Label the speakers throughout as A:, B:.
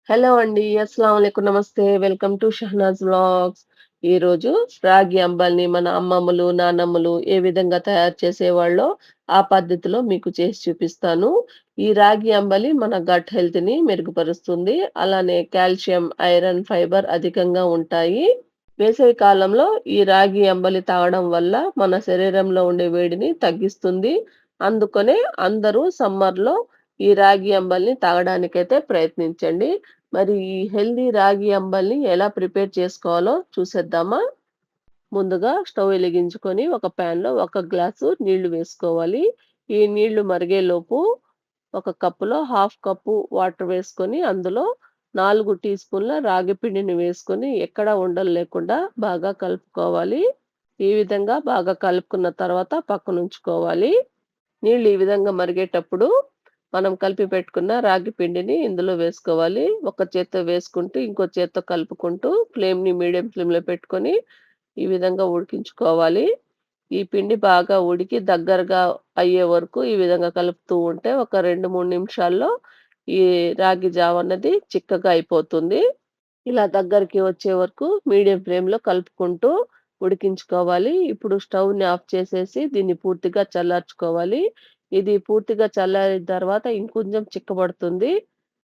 A: Hello అండి. అస్సలాముఅలైకుం. నమస్తే. Welcome to Shahnaz vlogs. ఈరోజు రాగి అంబలిని మన అమ్మమ్మలు, నానమ్మలు ఏ విధంగా తయారు చేసేవాళ్ళో ఆ పద్ధతిలో మీకు చేసి చూపిస్తాను. ఈ రాగి అంబలి మన గట్ హెల్త్‌ని మెరుగుపరుస్తుంది. అలానే కాల్షియం, ఐరన్, ఫైబర్ అధికంగా ఉంటాయి. వేసవి కాలంలో ఈ రాగి అంబలి తాగడం వల్ల మన శరీరంలో ఉండే వేడిని తగ్గిస్తుంది. అందుకనే అందరూ సమ్మర్‌లో ఈ రాగి అంబలిని తాగడానికైతే ప్రయత్నించండి. మరి ఈ హెల్తీ రాగి అంబలిని ఎలా ప్రిపేర్ చేసుకోవాలో చూసేద్దామా? ముందుగా స్టవ్ వెలిగించుకొని ఒక ప్యాన్‌లో ఒక గ్లాసు నీళ్లు వేసుకోవాలి. ఈ నీళ్లు మరిగేలోపు ఒక కప్పులో హాఫ్ కప్పు వాటర్ వేసుకొని అందులో 4 టీ స్పూన్ల రాగి పిండిని వేసుకొని ఎక్కడ ఉండలు లేకుండా బాగా కలుపుకోవాలి. ఈ విధంగా బాగా కలుపుకున్న తర్వాత పక్కనుంచుకోవాలి. నీళ్ళు ఈ విధంగా మరిగేటప్పుడు మనం కలిపి పెట్టుకున్న రాగి పిండిని ఇందులో వేసుకోవాలి. ఒక చేత్తో వేసుకుంటూ, ఇంకో చేత్తో కలుపుకుంటూ ఫ్లేమ్‌ని మీడియం ఫ్లేమ్‌లో పెట్టుకొని ఈ విధంగా ఉడికించుకోవాలి. ఈ పిండి బాగా ఉడికి దగ్గరగా అయ్యే వరకు ఈ విధంగా కలుపుతూ ఉంటే ఒక 2, 3 నిమిషాల్లో ఈ రాగి జావ అన్నది చిక్కగా అయిపోతుంది. ఇలా దగ్గరికి వచ్చే వరకు మీడియం ఫ్లేమ్‌లో కలుపుకుంటూ ఉడికించుకోవాలి. ఇప్పుడు స్టవ్‌ని ఆఫ్ చేసేసి దీన్ని పూర్తిగా చల్లార్చుకోవాలి. ఇది పూర్తిగా చల్లారిన తర్వాత ఇంకొంచెం చిక్కబడుతుంది.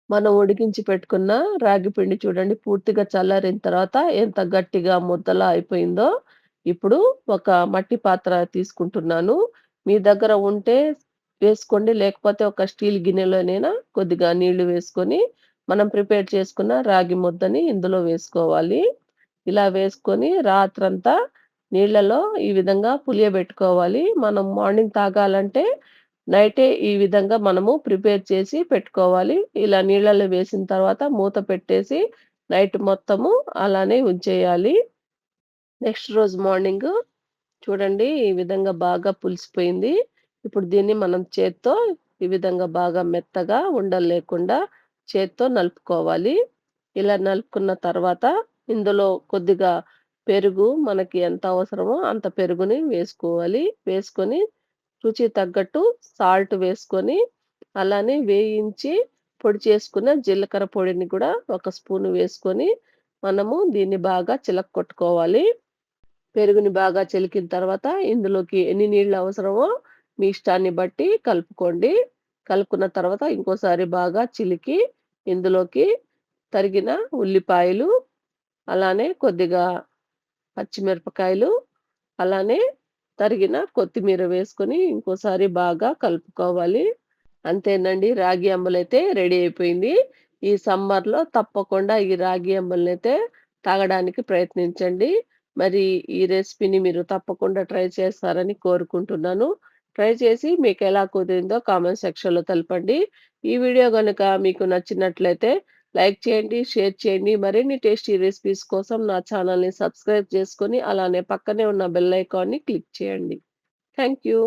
A: మనం ఉడికించి పెట్టుకున్న రాగి పిండి చూడండి పూర్తిగా చల్లారిన తర్వాత ఎంత గట్టిగా ముద్దలా అయిపోయిందో. ఇప్పుడు ఒక మట్టి పాత్ర తీసుకుంటున్నాను. మీ దగ్గర ఉంటే వేసుకోండి. లేకపోతే ఒక స్టీల్ గిన్నెలోనైనా కొద్దిగా నీళ్లు వేసుకొని మనం ప్రిపేర్ చేసుకున్న రాగి ముద్దని ఇందులో వేసుకోవాలి. ఇలా వేసుకొని రాత్రంతా నీళ్ళలో ఈ విధంగా పులియబెట్టుకోవాలి. మనం మార్నింగ్ తాగాలంటే నైటే ఈ విధంగా మనము ప్రిపేర్ చేసి పెట్టుకోవాలి. ఇలా నీళ్ళలో వేసిన తర్వాత మూత పెట్టేసి నైట్ మొత్తము అలానే ఉంచేయాలి. నెక్స్ట్ రోజు మార్నింగు చూడండి ఈ విధంగా బాగా పులిసిపోయింది. ఇప్పుడు దీన్ని మనం చేత్తో ఈ విధంగా బాగా మెత్తగా ఉండలు లేకుండా చేత్తో నలుపుకోవాలి. ఇలా నలుపుకున్న తర్వాత ఇందులో కొద్దిగా పెరుగు మనకి ఎంత అవసరమో అంత పెరుగుని వేసుకోవాలి. వేసుకొని రుచికి తగ్గట్టు సాల్ట్ వేసుకొని, అలానే వేయించి పొడి చేసుకున్న జీలకర్ర పొడిని కూడా ఒక స్పూను వేసుకొని, మనము దీన్ని బాగా చిలక్కొట్టుకోవాలి. పెరుగుని బాగా చిలికిన తర్వాత ఇందులోకి ఎన్ని నీళ్ళు అవసరమో మీ ఇష్టాన్ని బట్టి కలుపుకోండి. కలుపుకున్న తర్వాత ఇంకోసారి బాగా చిలికి ఇందులోకి తరిగిన ఉల్లిపాయలు, అలానే కొద్దిగా పచ్చిమిరపకాయలు, అలానే తరిగిన కొత్తిమీర వేసుకొని ఇంకోసారి బాగా కలుపుకోవాలి. అంతేనండి. రాగి అంబలైతే రెడీ అయిపోయింది. ఈ సమ్మర్‌లో తప్పకుండా ఈ రాగి అంబలినైతే తాగడానికి ప్రయత్నించండి. మరి ఈ రెసిపీని మీరు తప్పకుండా ట్రై చేస్తారని కోరుకుంటున్నాను. ట్రై చేసి మీకెలా కుదిరిందో కామెంట్ సెక్షన్‌లో తెలపండి. ఈ వీడియో గనుక మీకు నచ్చినట్లయితే లైక్ చేయండి, షేర్ చేయండి. మరిన్ని టేస్టీ రెసిపీస్ కోసం నా ఛానెల్‌ని సబ్స్క్రైబ్ చేసుకొని, అలానే పక్కనే ఉన్న బెల్ ఐకాన్‌ని క్లిక్ చేయండి. Thank you.